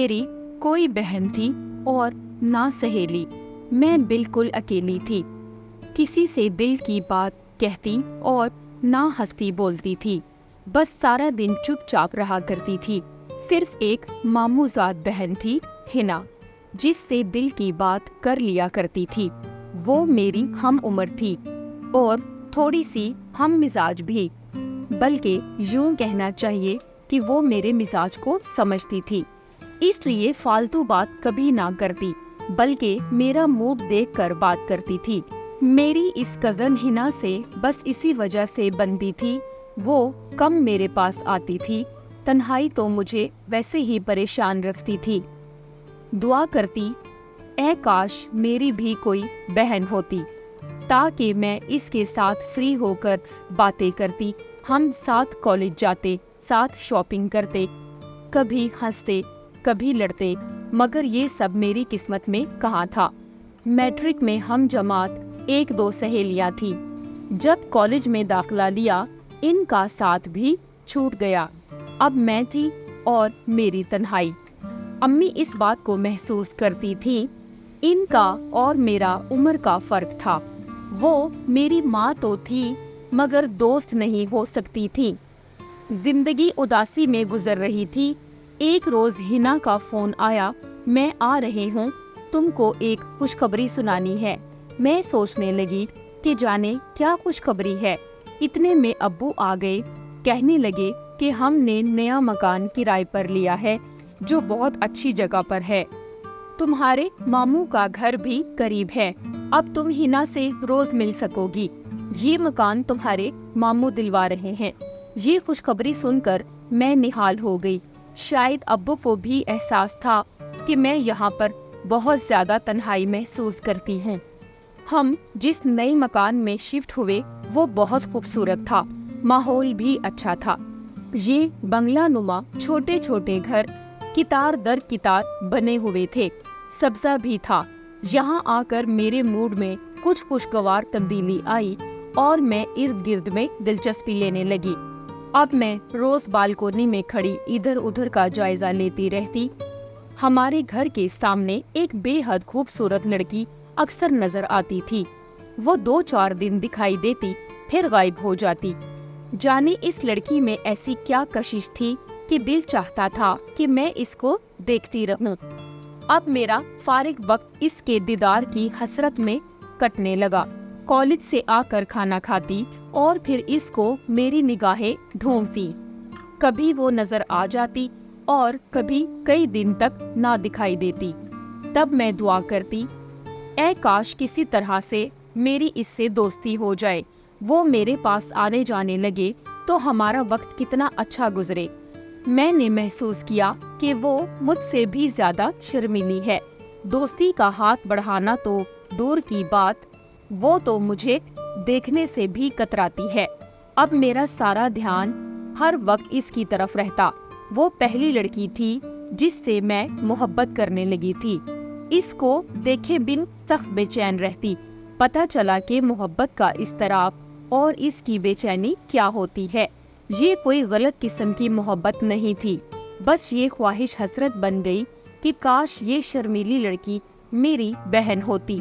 मेरी कोई बहन थी और ना सहेली। मैं बिल्कुल अकेली थी। किसी से दिल की बात कहती और ना हंसती बोलती थी। बस सारा दिन चुपचाप रहा करती थी। सिर्फ एक मामूजात बहन थी, हिना, जिससे दिल की बात कर लिया करती थी। वो मेरी हम उम्र थी और थोड़ी सी हम मिजाज भी, बल्कि यूं कहना चाहिए कि वो मेरे मिजाज को समझती थी। इसलिए फालतू बात कभी ना करती, बल्कि मेरा मूड देखकर बात करती थी। मेरी इस कज़न हिना से बस इसी वजह से बनती थी। वो कम मेरे पास आती थी। तन्हाई तो मुझे वैसे ही परेशान रखती थी। दुआ करती, ऐ काश मेरी भी कोई बहन होती, ताकि मैं इसके साथ फ्री होकर बातें करती। हम साथ कॉलेज जाते, साथ शॉपिंग करते, कभी हंसते कभी लड़ते, मगर ये सब मेरी किस्मत में कहाँ था। मैट्रिक में हम जमात 1-2 सहेलियाँ थी। जब कॉलेज में दाखिला लिया, इनका साथ भी छूट गया। अब मैं थी और मेरी तन्हाई। अम्मी इस बात को महसूस करती थी। इनका और मेरा उम्र का फर्क था। वो मेरी माँ तो थी, मगर दोस्त नहीं हो सकती थी। जिंदगी उदासी में गुजर रही थी। एक रोज हिना का फोन आया, मैं आ रही हूँ, तुमको एक खुशखबरी सुनानी है। मैं सोचने लगी कि जाने क्या खुशखबरी है। इतने में अब्बू आ गए। कहने लगे कि हमने नया मकान किराए पर लिया है, जो बहुत अच्छी जगह पर है। तुम्हारे मामू का घर भी करीब है। अब तुम हिना से रोज मिल सकोगी। ये मकान तुम्हारे मामू दिलवा रहे हैं। ये खुशखबरी सुनकर मैं निहाल हो गई। शायद अब्बू को भी एहसास था कि मैं यहाँ पर बहुत ज्यादा तन्हाई महसूस करती हूँ। हम जिस नए मकान में शिफ्ट हुए वो बहुत खूबसूरत था। माहौल भी अच्छा था। ये बंगला नुमा छोटे छोटे घर कितार दर कितार बने हुए थे। सब्जा भी था। यहाँ आकर मेरे मूड में कुछ खुशगवार तब्दीली आई और मैं इर्द गिर्द में दिलचस्पी लेने लगी। अब मैं रोज बालकोनी में खड़ी इधर उधर का जायजा लेती रहती। हमारे घर के सामने एक बेहद खूबसूरत लड़की अक्सर नजर आती थी। वो 2-4 दिन दिखाई देती, फिर गायब हो जाती। जाने इस लड़की में ऐसी क्या कशिश थी कि दिल चाहता था कि मैं इसको देखती रहूं। अब मेरा फारिग वक्त इसके दीदार की हसरत में कटने लगा। कॉलेज से आकर खाना खाती और फिर इसको मेरी निगाहें ढूंढती। कभी वो नजर आ जाती और कभी कई दिन तक ना दिखाई देती। तब मैं दुआ करती, ऐ काश किसी तरह से मेरी इससे दोस्ती हो जाए। वो मेरे पास आने जाने लगे तो हमारा वक्त कितना अच्छा गुजरे। मैंने महसूस किया कि वो मुझसे भी ज्यादा शर्मीली है। दोस्ती का हाथ बढ़ाना तो दूर की बात, वो तो मुझे देखने से भी कतराती है। अब मेरा सारा ध्यान हर वक्त इसकी तरफ रहता। वो पहली लड़की थी जिससे मैं मोहब्बत करने लगी थी। इसको देखे बिन सख्त बेचैन रहती। पता चला कि मोहब्बत का इस्तराब और इसकी बेचैनी क्या होती है। ये कोई गलत किस्म की मोहब्बत नहीं थी। बस ये ख्वाहिश हसरत बन गई कि काश ये शर्मीली लड़की मेरी बहन होती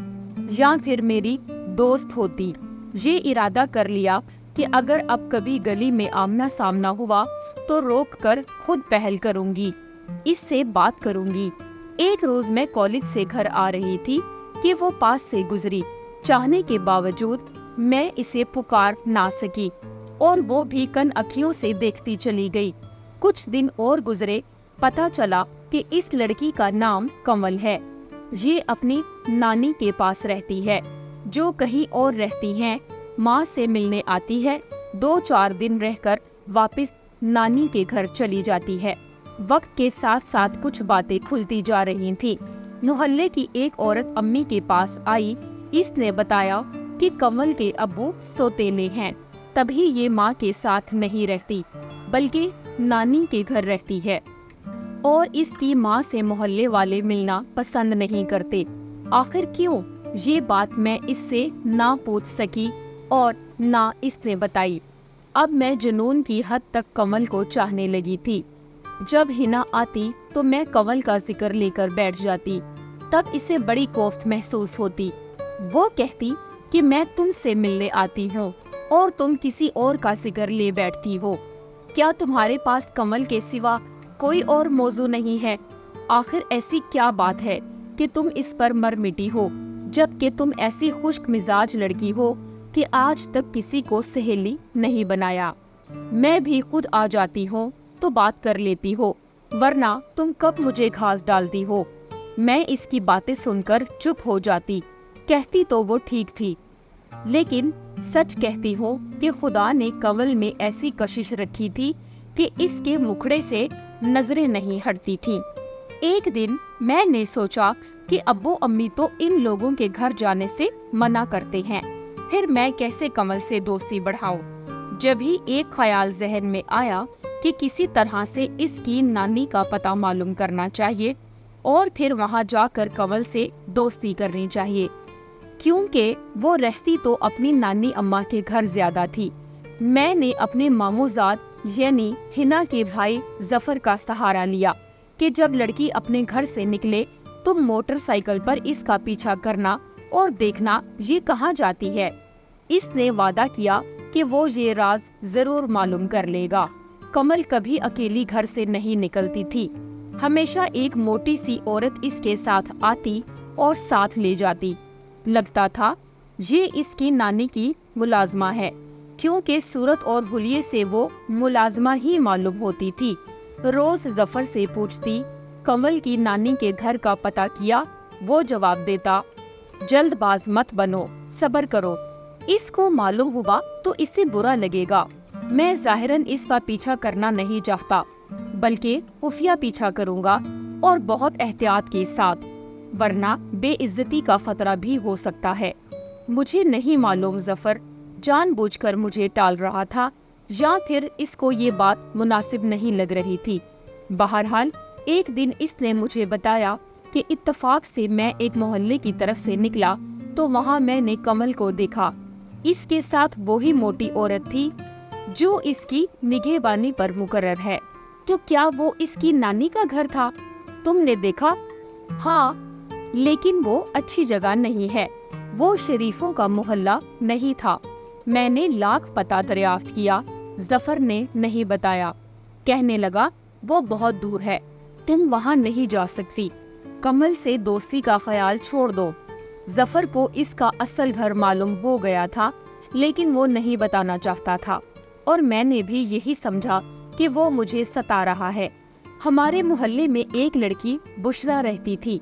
या फिर मेरी दोस्त होती। ये इरादा कर लिया कि अगर अब कभी गली में आमना सामना हुआ तो रोक कर खुद पहल करूंगी, इससे बात करूंगी। एक रोज मैं कॉलेज से घर आ रही थी कि वो पास से गुजरी। चाहने के बावजूद मैं इसे पुकार ना सकी और वो भी कन अखियों से देखती चली गई। कुछ दिन और गुजरे। पता चला कि इस लड़की का नाम कमल है। ये अपनी नानी के पास रहती है, जो कहीं और रहती हैं। माँ से मिलने आती है, 2-4 दिन रहकर वापस नानी के घर चली जाती है। वक्त के साथ साथ कुछ बातें खुलती जा रही थीं। मोहल्ले की एक औरत अम्मी के पास आई। इसने बताया कि कमल के अब्बू सौतेले हैं, तभी ये माँ के साथ नहीं रहती बल्कि नानी के घर रहती है और इसकी माँ से मोहल्ले वाले मिलना पसंद नहीं करते। आखिर क्यों? ये बात मैं इससे ना पूछ सकी और ना इसने बताई। अब मैं जुनून की हद तक कमल को चाहने लगी थी। जब हिना आती तो मैं कंवल का जिक्र लेकर बैठ जाती, तब इसे बड़ी कोफ्त महसूस होती। वो कहती कि मैं तुमसे मिलने आती हूँ और तुम किसी और का जिक्र ले बैठती हो। क्या तुम्हारे पास कंवल के सिवा कोई और मौजू नहीं है? आखिर ऐसी क्या बात है कि तुम इस पर मर मिटी हो, जबकि तुम ऐसी खुश्क मिजाज लड़की हो कि आज तक किसी को सहेली नहीं बनाया। मैं भी खुद आ जाती हूँ तो बात कर लेती हो, वरना तुम कब मुझे घास डालती हो। मैं इसकी बातें सुनकर चुप हो जाती। कहती तो वो ठीक थी, लेकिन सच कहती हूँ कि खुदा ने कंवल में ऐसी कशिश रखी थी कि इसके मुखड़े से नजरें नहीं हटती थीं। एक दिन मैंने सोचा कि अब्बू अम्मी तो इन लोगों के घर जाने से मना करते हैं, फिर मैं कैसे कंवल से दोस्ती बढ़ाऊं। जब ही एक ख्याल जहन में आया कि किसी तरह से इसकी नानी का पता मालूम करना चाहिए और फिर वहां जाकर कंवल से दोस्ती करनी चाहिए, क्योंकि वो रहती तो अपनी नानी अम्मा के घर ज्यादा थी। मैंने अपने मामूजाद यानी हिना के भाई जफर का सहारा लिया कि जब लड़की अपने घर से निकले तुम मोटरसाइकिल पर इसका पीछा करना और देखना ये कहाँ जाती है। इसने वादा किया कि वो ये राज जरूर मालूम कर लेगा। कमल कभी अकेली घर से नहीं निकलती थी, हमेशा एक मोटी सी औरत इसके साथ आती और साथ ले जाती। लगता था ये इसकी नानी की मुलाजमा है, क्योंकि सूरत और हुलिये से वो मुलाजमा ही मालूम होती थी। रोज जफर से पूछती, कमल की नानी के घर का पता किया? वो जवाब देता, जल्दबाज मत बनो, सब्र करो। इसको मालूम हुआ तो इसे बुरा लगेगा। मैं जाहिरन इसका पीछा करना नहीं चाहता, बल्कि खुफिया पीछा करूंगा और बहुत एहतियात के साथ, वरना बेइज्जती का खतरा भी हो सकता है। मुझे नहीं मालूम जफर जानबूझकर मुझे टाल रहा था या फिर इसको ये बात मुनासिब नहीं लग रही थी। बहरहाल एक दिन इसने मुझे बताया कि इत्तेफाक से मैं एक मोहल्ले की तरफ से निकला तो वहाँ मैंने कमल को देखा। इसके साथ वही मोटी औरत थी जो इसकी निगहबानी पर मुकर्रर है। तो क्या वो इसकी नानी का घर था? तुमने देखा? हाँ, लेकिन वो अच्छी जगह नहीं है, वो शरीफों का मोहल्ला नहीं था। मैंने लाख पता दरियाफ्त किया, जफर ने नहीं बताया। कहने लगा वो बहुत दूर है, तुम वहाँ नहीं जा सकती। कमल से दोस्ती का ख्याल छोड़ दो। जफर को इसका असल घर मालूम हो गया था, लेकिन वो नहीं बताना चाहता था और मैंने भी यही समझा कि वो मुझे सता रहा है। हमारे मोहल्ले में एक लड़की बुशरा रहती थी,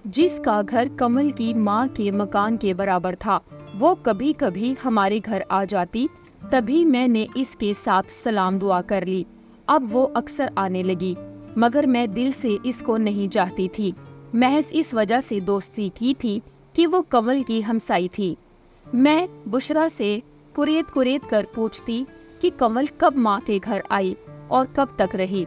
जिसका घर कमल की माँ के मकान के बराबर था। वो कभी कभी हमारे घर आ जाती, तभी मैंने इसके साथ सलाम दुआ कर ली। अब वो अक्सर आने लगी, मगर मैं दिल से इसको नहीं चाहती थी। महज इस वजह से दोस्ती की थी कि वो कमल की हमसाई थी। मैं बुशरा से कुरेद कर पूछती कि कमल कब माँ के घर आई और कब तक रही।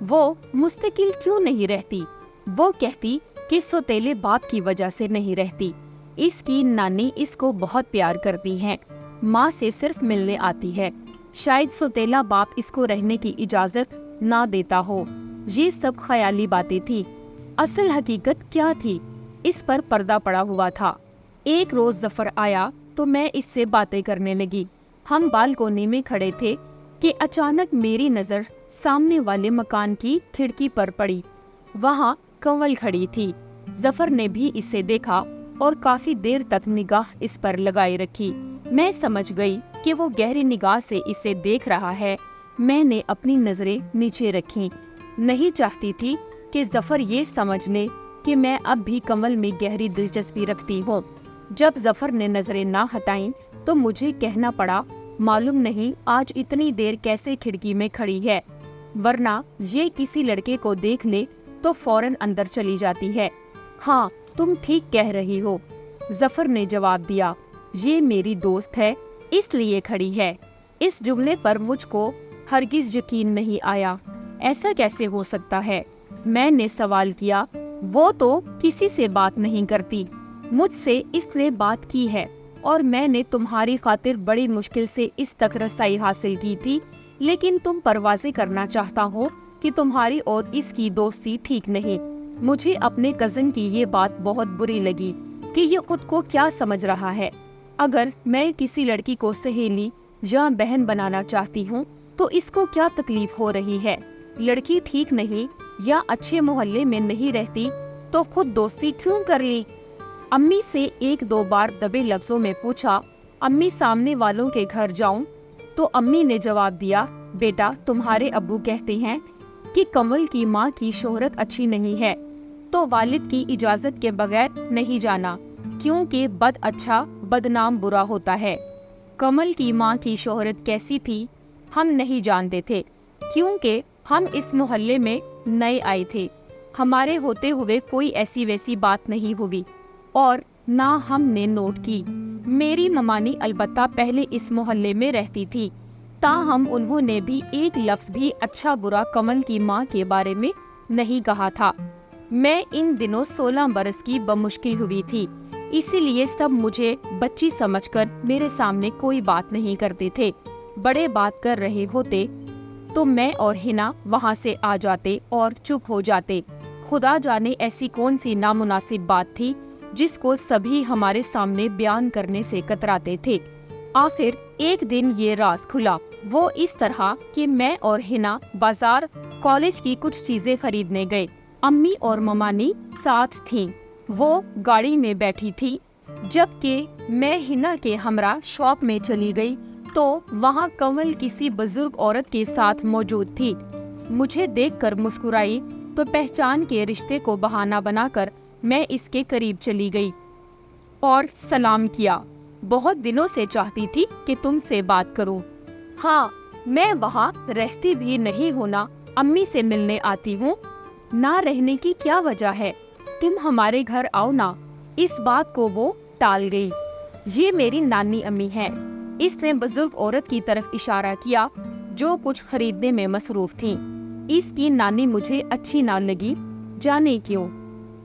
वो मुस्तकिल क्यों नहीं रहती? वो कहती कि सौतेले बाप की वजह से नहीं रहती। इसकी नानी इसको बहुत प्यार करती है, माँ से सिर्फ मिलने आती है। शायद सौतेला बाप इसको रहने की इजाजत ना देता हो। ये सब ख्याली बातें थी। असल हकीकत क्या थी, इस पर पर्दा पड़ा हुआ था। एक रोज जफर आया तो मैं इससे बातें करने लगी। हम बालकोनी में खड़े थे कि अचानक मेरी नजर सामने वाले मकान की खिड़की पर पड़ी। वहाँ कंवल खड़ी थी। जफर ने भी इसे देखा और काफी देर तक निगाह इस पर लगाए रखी। मैं समझ गई कि वो गहरी निगाह से इसे देख रहा है। मैंने अपनी नजरें नीचे रखी, नहीं चाहती थी कि जफर ये समझ ले कि मैं अब भी कमल में गहरी दिलचस्पी रखती हूँ। जब जफर ने नजरें ना हटाईं तो मुझे कहना पड़ा, मालूम नहीं आज इतनी देर कैसे खिड़की में खड़ी है, वरना ये किसी लड़के को देख ले तो फौरन अंदर चली जाती है। हाँ, तुम ठीक कह रही हो, जफर ने जवाब दिया। ये मेरी दोस्त है, इसलिए खड़ी है। इस जुमले पर मुझको हरगिज यकीन नहीं आया। ऐसा कैसे हो सकता है? मैंने सवाल किया। वो तो किसी से बात नहीं करती, मुझसे इसने बात की है और मैंने तुम्हारी खातिर बड़ी मुश्किल से इस तक रसाई हासिल की थी, लेकिन तुम परवाज़ें करना चाहता हो कि तुम्हारी और इसकी दोस्ती ठीक नहीं। मुझे अपने कजन की ये बात बहुत बुरी लगी कि ये खुद को क्या समझ रहा है। अगर मैं किसी लड़की को सहेली या बहन बनाना चाहती हूँ तो इसको क्या तकलीफ हो रही है। लड़की ठीक नहीं या अच्छे मोहल्ले में नहीं रहती तो खुद दोस्ती क्यों कर ली। अम्मी से 1-2 बार दबे लफ्जों में पूछा, अम्मी सामने वालों के घर जाऊं? तो अम्मी ने जवाब दिया, बेटा तुम्हारे अब्बू कहते हैं कि कमल की माँ की शोहरत अच्छी नहीं है तो वालिद की इजाजत के बगैर नहीं जाना, क्योंकि बद अच्छा बदनाम बुरा होता है। कमल की माँ की शोहरत कैसी थी हम नहीं जानते थे, क्योंकि हम इस मोहल्ले में नए आए थे। हमारे होते हुए कोई ऐसी वैसी बात नहीं हुई और ना हमने नोट की। मेरी ममानी अलबत्ता पहले इस मोहल्ले में रहती थी, ताहम उन्होंने भी एक लफ्ज भी अच्छा बुरा कमल की माँ के बारे में नहीं कहा था। मैं इन दिनों 16 बरस की बमुश्किल हुई थी, इसीलिए सब मुझे बच्ची समझकर मेरे सामने कोई बात नहीं करते थे। बड़े बात कर रहे होते तो मैं और हिना वहाँ से आ जाते और चुप हो जाते। खुदा जाने ऐसी कौन सी नामुनासिब बात थी जिसको सभी हमारे सामने बयान करने से कतराते थे। आखिर एक दिन ये राज खुला, वो इस तरह कि मैं और हिना बाजार कॉलेज की कुछ चीजें खरीदने गए। अम्मी और ममानी साथ थीं। वो गाड़ी में बैठी थी, जबकि मैं हिना के हमरा शॉप में चली गई तो वहाँ कमल किसी बुजुर्ग औरत के साथ मौजूद थी। मुझे देखकर मुस्कुराई तो पहचान के रिश्ते को बहाना बनाकर मैं इसके करीब चली गई और सलाम किया। बहुत दिनों से चाहती थी कि तुमसे बात करूं। हाँ, मैं वहाँ रहती भी नहीं हूँ ना, अम्मी से मिलने आती हूँ। ना रहने की क्या वजह है, तुम हमारे घर आओ ना। इस बात को वो टाल गई। ये मेरी नानी अम्मी है। इसने बुजुर्ग औरत की तरफ इशारा किया जो कुछ खरीदने में मसरूफ थी। इसकी नानी मुझे अच्छी ना लगी, जाने क्यों।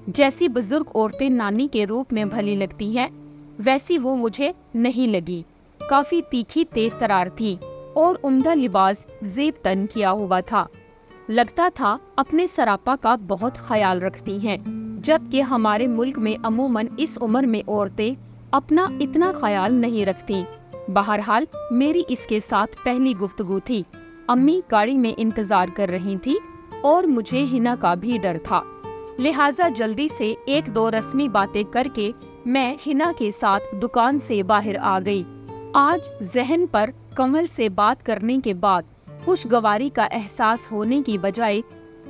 जैसी बुजुर्ग औरतें नानी के रूप में भली लगती हैं, वैसी वो मुझे नहीं लगी। काफी तीखी तेज तरार थी और उम्दा लिबास जेब तन किया हुआ था। लगता था अपने सरापा का बहुत ख्याल रखती हैं, जबकि हमारे मुल्क में अमूमन इस उम्र में औरतें अपना इतना ख्याल नहीं रखती। बहरहाल मेरी इसके साथ पहली गुफ्तगू थी। अम्मी गाड़ी में इंतजार कर रही थी और मुझे हिना का भी डर था, लिहाजा जल्दी से 1-2 रस्मी बातें करके मैं हिना के साथ दुकान से बाहर आ गई। आज जहन पर कमल से बात करने के बाद खुशगवारी का एहसास होने की बजाय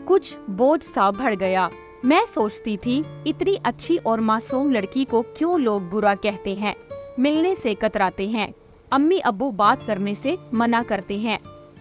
कुछ बोझ सा बढ़ गया। मैं सोचती थी, इतनी अच्छी और मासूम लड़की को क्यों लोग बुरा कहते हैं, मिलने से कतराते हैं, अम्मी अब्बू बात करने से मना करते हैं।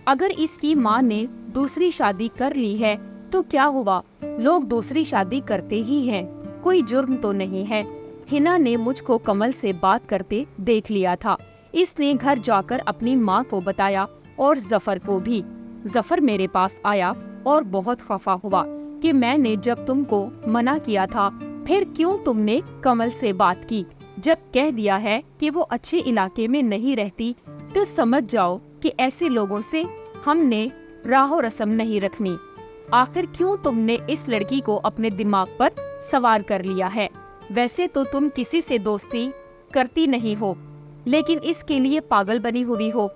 अगर इसकी माँ ने दूसरी शादी कर ली है तो क्या हुआ, लोग दूसरी शादी करते ही हैं, कोई जुर्म तो नहीं है। हिना ने मुझको कमल से बात करते देख लिया था। इसने घर जाकर अपनी माँ को बताया और जफर को भी। जफर मेरे पास आया और बहुत खफा हुआ कि मैंने जब तुमको मना किया था फिर क्यों तुमने कमल से बात की। जब कह दिया है कि वो अच्छे इलाके में नहीं रहती तो समझ जाओ कि ऐसे लोगों से हमने राहो रस्म नहीं रखनी। आखिर क्यों तुमने इस लड़की को अपने दिमाग पर सवार कर लिया है। वैसे तो तुम किसी से दोस्ती करती नहीं हो, लेकिन इसके लिए पागल बनी हुई हो।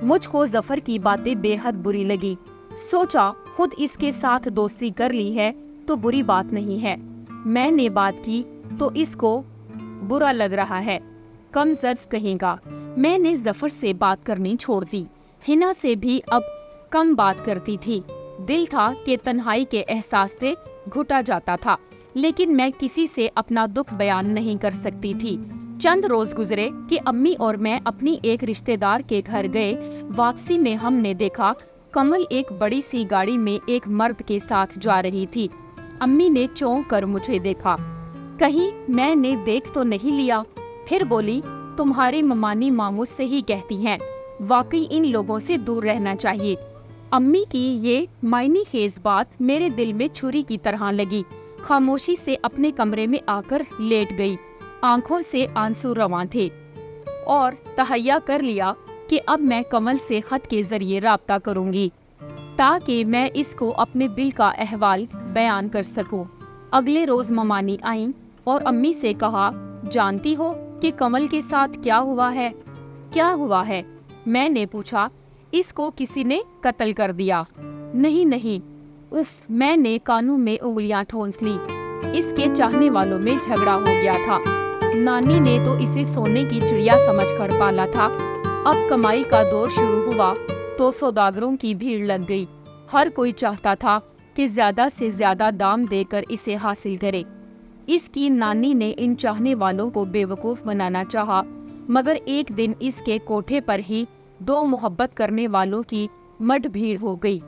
मुझको जफर की बातें बेहद बुरी लगी। सोचा खुद इसके साथ दोस्ती कर ली है तो बुरी बात नहीं है, मैंने बात की तो इसको बुरा लग रहा है, कमजर्ज कहेगा। मैंने जफर से बात करनी छोड़ दी। हिना से भी अब कम बात करती थी। दिल था कि तन्हाई के एहसास से घुटा जाता था, लेकिन मैं किसी से अपना दुख बयान नहीं कर सकती थी। चंद रोज गुजरे कि अम्मी और मैं अपनी एक रिश्तेदार के घर गए। वापसी में हमने देखा कमल एक बड़ी सी गाड़ी में एक मर्द के साथ जा रही थी। अम्मी ने चौंक कर मुझे देखा, कहीं मैंने देख तो नहीं लिया। फिर बोली, तुम्हारी ममानी मामू से ही कहती हैं, वाकई इन लोगों से दूर रहना चाहिए। अम्मी की ये मायने खेज बात मेरे दिल में छुरी की तरह लगी। खामोशी से अपने कमरे में आकर लेट गई। आंखों से आंसू रवां थे और तहैया कर लिया कि अब मैं कमल से खत के जरिए राब्ता करूंगी। ताकि मैं इसको अपने दिल का अहवाल बयान कर सकूं। अगले रोज ममानी आईं और अम्मी से कहा, जानती हो कि कमल के साथ क्या हुआ है? क्या हुआ है? मैंने पूछा। इसको किसी ने कत्ल कर दिया। नहीं नहीं। उफ, मैंने कानों में उंगलियां ठोंस ली। इसके चाहने वालों में झगड़ा हो गया था। नानी ने तो इसे सोने की चिड़िया समझकर पाला था। अब कमाई का दौर शुरू हुआ तो सौदागरों की भीड़ लग गई। हर कोई चाहता था कि ज्यादा से ज्यादा दाम देकर इसे हासिल करे। इसकी नानी ने इन चाहने वालों को बेवकूफ बनाना चाहा, मगर एक दिन इसके कोठे पर ही दो मोहब्बत करने वालों की मड भीड़ हो गई।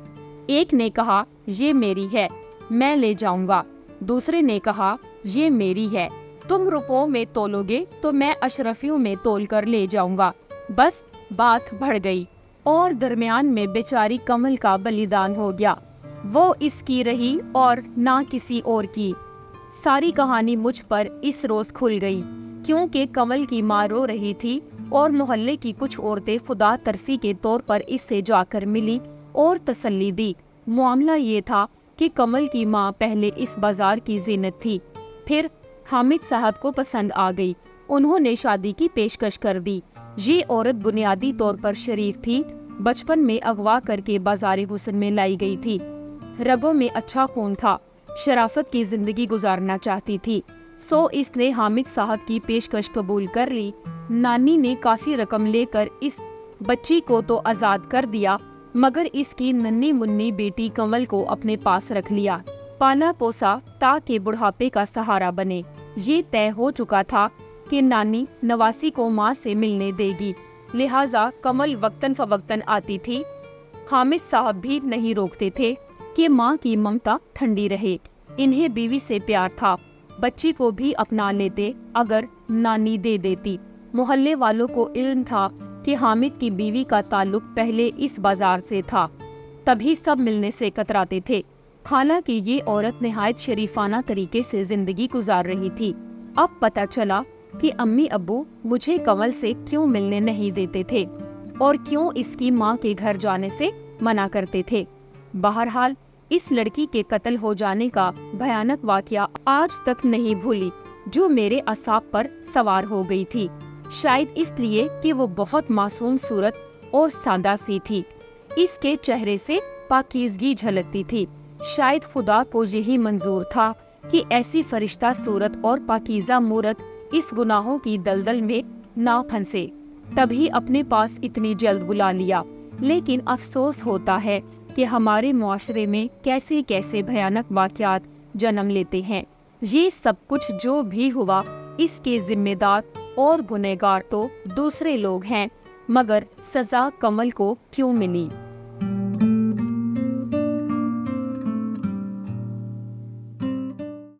एक ने कहा, ये मेरी है, मैं ले जाऊंगा। दूसरे ने कहा, ये मेरी है, तुम रुपयों में तोलोगे तो मैं अशरफियों में तोल कर ले जाऊंगा। बस बात बढ़ गई और दरमियान में बेचारी कमल का बलिदान हो गया। वो इसकी रही और ना किसी और की। सारी कहानी मुझ पर इस रोज खुल गई, क्योंकि कमल की माँ रो रही थी और मोहल्ले की कुछ औरतें खुदा तरसी के तौर पर इससे जाकर मिली और तसल्ली दी। मामला ये था कि कमल की माँ पहले इस बाजार की जीनत थी, फिर हामिद साहब को पसंद आ गई। उन्होंने शादी की पेशकश कर दी। ये औरत बुनियादी तौर पर शरीफ थी, बचपन में अगवा करके बाजारे हुस्न में लाई गई थी। रगों में अच्छा खून था, शराफत की जिंदगी गुजारना चाहती थी, सो इसने हामिद साहब की पेशकश कबूल कर ली। नानी ने काफी रकम लेकर इस बच्ची को तो आजाद कर दिया, मगर इसकी नन्ही मुन्नी बेटी कमल को अपने पास रख लिया, पाला पोसा ताकि बुढ़ापे का सहारा बने। ये तय हो चुका था कि नानी नवासी को माँ से मिलने देगी, लिहाजा कमल वक्तन फवक्तन आती थी। हामिद साहब भी नहीं रोकते थे कि माँ की ममता ठंडी रहे। इन्हें बीवी से प्यार था, बच्ची को भी अपना लेते अगर नानी दे देती। मोहल्ले वालों को इल्म था कि हामिद की बीवी का ताल्लुक पहले इस बाजार से था, तभी सब मिलने से कतराते थे। हालांकि ये औरत निहायत शरीफाना तरीके से जिंदगी गुजार रही थी। अब पता चला कि अम्मी अब्बू मुझे कमल से क्यों मिलने नहीं देते थे और क्यों इसकी माँ के घर जाने से मना करते थे। बहरहाल इस लड़की के कत्ल हो जाने का भयानक वाकया आज तक नहीं भूली, जो मेरे असाब पर सवार हो गई थी। शायद इसलिए कि वो बहुत मासूम सूरत और सादा सी थी। इसके चेहरे से पाकीज़गी झलकती थी। शायद खुदा को यही मंजूर था कि ऐसी फरिश्ता सूरत और पाकीज़ा मूरत इस गुनाहों की दलदल में ना फंसे, तभी अपने पास इतनी जल्द बुला लिया। लेकिन अफसोस होता है कि हमारे मुआशरे में कैसे कैसे भयानक वाक़यात जन्म लेते हैं। ये सब कुछ जो भी हुआ, इसके जिम्मेदार और गुनहगार तो दूसरे लोग हैं, मगर सजा कमल को क्यों मिली?